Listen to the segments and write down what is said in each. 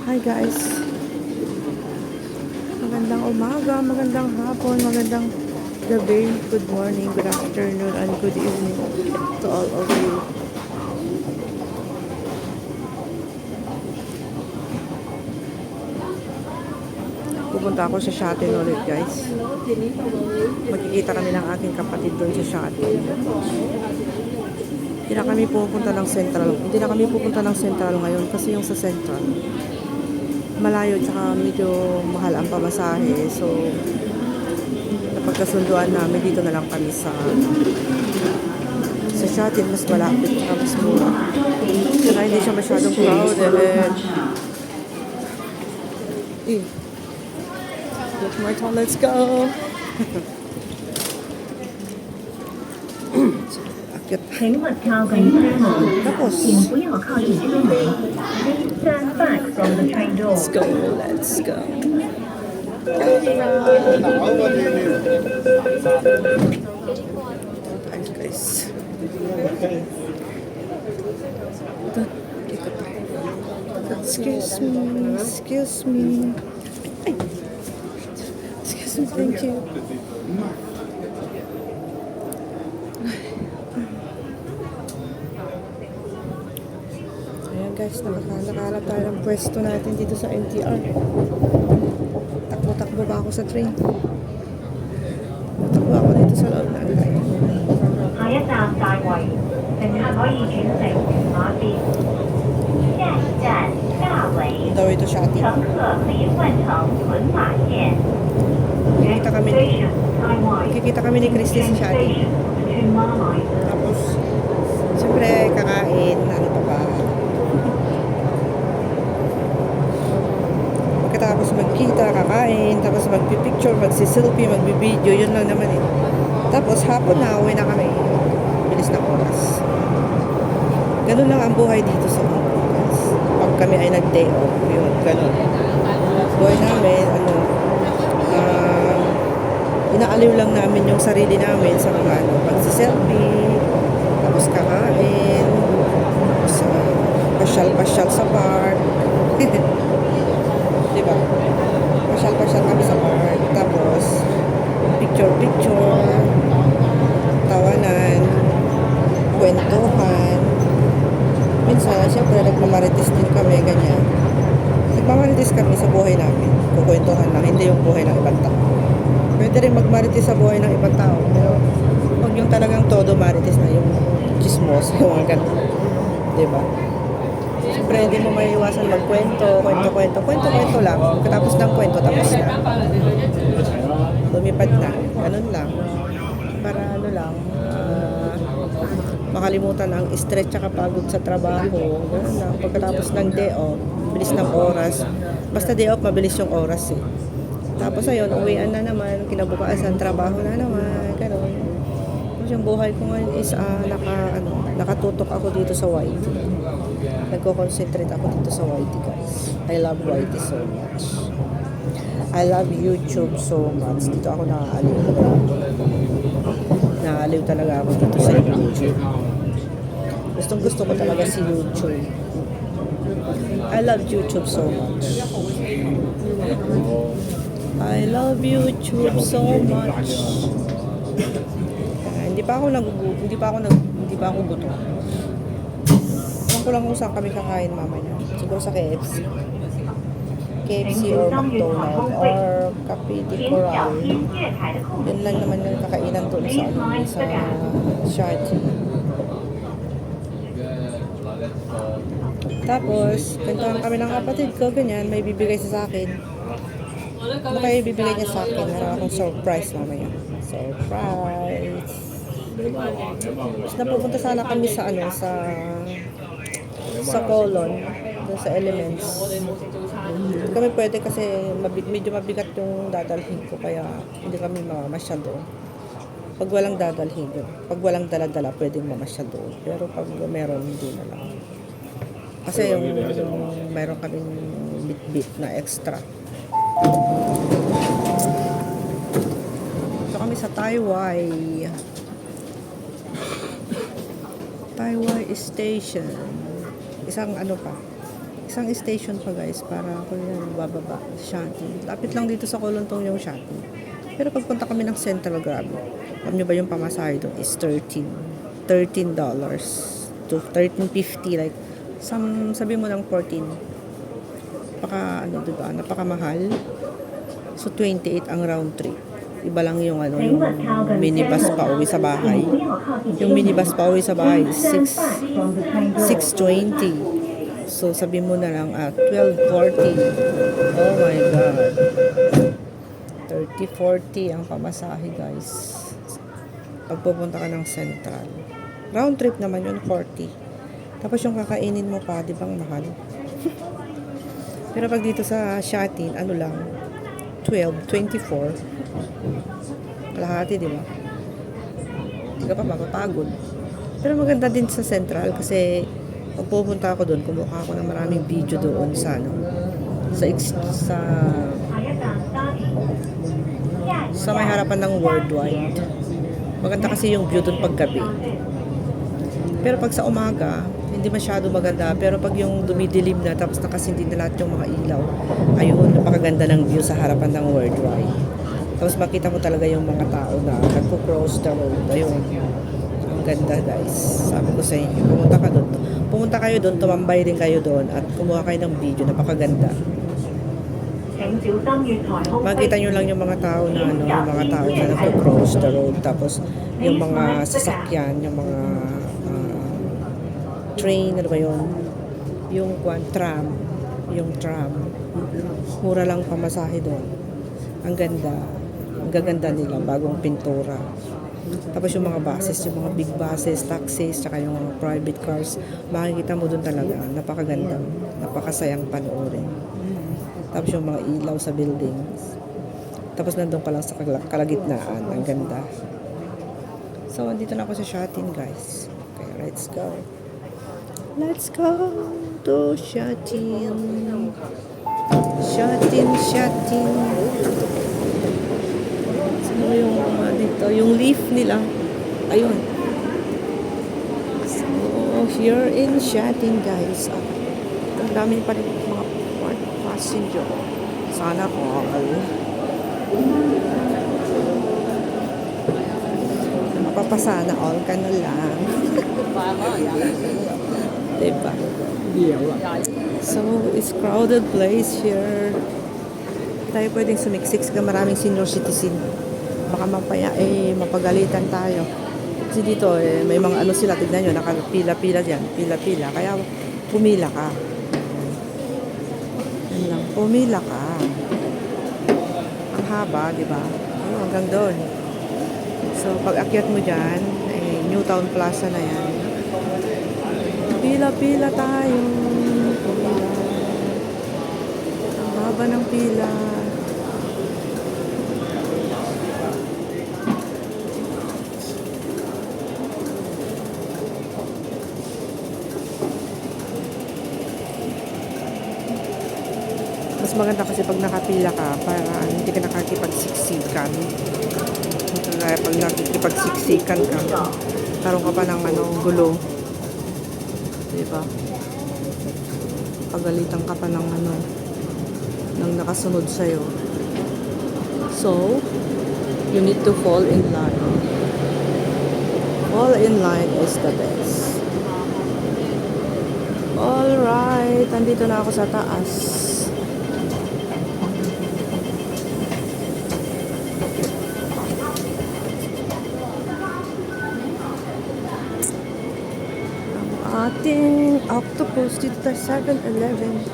Hi guys, magandang umaga, magandang hapon, magandang gabi, good morning, good afternoon, and good evening to all of you. Pupunta ako sa Shatin ulit guys. Magkikita kami ng aking kapatid doon sa Shatin. Hindi na kami pupunta ng Central. Hindi na kami pupunta ng Central ngayon kasi yung sa Central malayo tsaka medyo mahal ang pamasahe. So napagkasunduan namin dito na lang kami sa Shatin, mas malapit tsaka mas mura. Tsaka hindi siya masyadong crowded. Look my turn, let's go. Akit. Tapos let's go, let's go. Ayos guys. Excuse me, excuse me. Ay. Excuse me, thank you. Ayan guys, nakakalap tayo ng pwesto natin dito sa NTR. Takbo-takbo ba ako sa train? Takbo ako dito sa loob ng train. Daw ito siya atin. Kikita kami ni Christy sa Shatin. Tapos siyempre kakain, ano pa ba. Pagkatapos magkita, kakain, tapos magpipicture, magsiselfie, magbibideo, yun lang naman eh. Tapos hapon na, uwi na kami. Bilis na oras. Ganun lang ang buhay dito sa Pilipinas. Pag kami ay nag-day off, yun, ganun. Buhay namin, inaaliw lang namin yung sarili namin sa mga pagsiselfie, tapos kakain, tapos pasyal-pasyal sa park. Diba? Pasyal-pasyal kami sa park, tapos picture-picture, tawanan, kwentuhan. Minsan, siyempre, nagmamarites din kami, ganyan. Nagmamarites kami sa buhay namin. Kukwentuhan lang, hindi yung buhay ng ibang tao. Pwede rin magmarites sa buhay ng ibang tao. Pero, huwag yung talagang todo marites na yung chismos, yung mga ganun. Diba? Siyempre, hindi mo maiiwasan magkwento, kwento lang. Katapos ng kwento, tapos na. Lumipad na. Ganun lang. Para ano lang, makalimutan ang stress tsaka pagod sa trabaho. Ganun lang. Pagkatapos ng day off, bilis ng oras. Basta day off, mabilis yung oras eh. Tapos ayun, uwian na naman, kinabukasan, trabaho na naman, gano'n. Tapos yung buhay ko ngayon is nakatutok ako dito sa YT. Nagko-concentrate ako dito sa YT guys. I love YT so much. I love YouTube so much. Dito ako nakaaliw. Nakaaliw talaga ako dito sa YouTube. Gustong gusto ko talaga si YouTube. I love YouTube so much. I love YouTube so much. Hindi pa ako gutom. Ewan ko lang kung saan kami kakain mamaya. Siguro sa KFC. KFC or McDonald's or Cafe de Coral. Yan lang naman yung kakainan doon sa Shatin. Tapos, kantahan kami ng kapatid ko, ganyan, may bibigay sa akin. Ano kayo ibibigay niya sa akin? Meron akong surprise mamaya. Surprise! Tapos napupunta sana kami sa Colon, doon sa Elements. Hindi kami pwede kasi medyo mabigat yung dadalhin ko, kaya hindi kami mamasyal doon. Pag walang dadalhin doon, pag walang dala-dala, pwedeng mamasyal doon. Pero pag meron, hindi na lang. Kasi yung meron kaming bit-bit na extra. So kami sa Taiwai Station. Isang isang station pa guys para ako yan bababa. Shati. Lapit lang dito sa Kolontong yung Shati. Pero pagpunta kami ng Central, grabe. Alam nyo ba yung pamasahe doon is $13 to 13.50 like sabi mo ng 14. Diba? Napakamahal. So 28 ang round trip. Iba lang yung yung minibus pa uwi sa bahay. Yung minibus pa uwi sa bahay 620. So sabi mo na lang 1240. Oh my god. 30-40 ang pamasahe guys. Pagpupunta ka ng Central. Round trip naman yun 40. Tapos yung kakainin mo pa, di bang mahal? Pero pag dito sa Shatin, ano lang, 24. Kalahati, di ba? Hindi ka pa mapapagod. Pero maganda din sa Central kasi pag pupunta ako doon, kumuha ako ng maraming video doon sa may harapan ng Worldwide. Maganda kasi yung view doon paggabi. Pero pag sa umaga, hindi masyado maganda. Pero pag yung dumidilim na, tapos nakasindi na lahat yung mga ilaw, ayun, napakaganda ng view sa harapan ng Worldwide. Tapos makita mo talaga yung mga tao na nagko-cross the road. Ayun, ang ganda guys. Sabi ko sa inyo, pumunta kayo doon, tumambay rin kayo doon, at kumuha kayo ng video, napakaganda. Makita nyo lang yung mga tao na yung mga tao na nagko-cross the road, tapos yung mga sasakyan, yung mga train, ano ba yun? Yung tram. Mura lang pamasahe doon. Ang ganda. Ang gaganda nila, bagong pintura. Tapos yung mga buses, yung mga big buses, taxis, tsaka yung mga private cars, makikita mo doon talaga. Napakaganda. Napakasayang panoorin. Tapos yung mga ilaw sa buildings. Tapos nandun ka lang sa kalagitnaan. Ang ganda. So, andito na ako sa Shatin, guys. Okay, let's go. Let's go to Shatin. Shatin. Sino yung dito? Yung leaf nila. Ayun. So, here in Shatin, guys. Ang dami pa rin mga passenger. Sana all. Mapapasana all ka na lang. Diba? So, it's crowded place here. Tayo pwedeng sumiksik ka, maraming senior citizen. Baka mapagalitan tayo. Kasi dito, may mga sila, tignan nyo, nakapila-pila dyan. Pila-pila. Kaya, pumila ka. Yan lang, pumila ka. Ang haba, diba? Hanggang doon. So, pag akyat mo dyan, Newtown Plaza na yan. Pila-pila tayo. Ang haba ng pila. Mas maganda kasi pag nakapila ka para hindi ka nakakipagsiksikan. Kaya pag nakikipagsiksikan ka, karoon ka pa ng gulo. Diba? Pagalitan ka pa ng ng nakasunod sa'yo. So, you need to fall in line. Fall in line is the best. Alright, nandito na ako sa taas. Ating octopus dito sa 7-Eleven.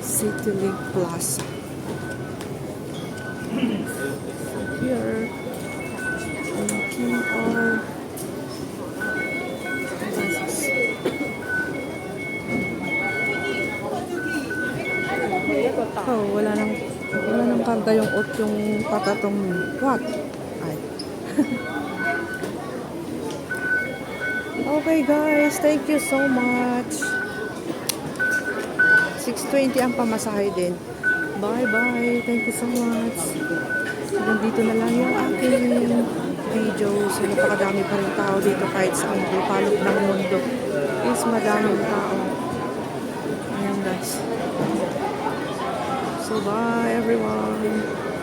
CityLink Plaza. Here, ang QR. Oh, wala nang karga yung patatong what? Ay. Okay guys, thank you so much. 620 ang pamasahe din. Bye-bye. Thank you so much. Nandito na lang yung aking video. So, napakadami pa rin tao dito kahit saan palok ng mundo. is madaming tao. Ayan guys. So bye everyone.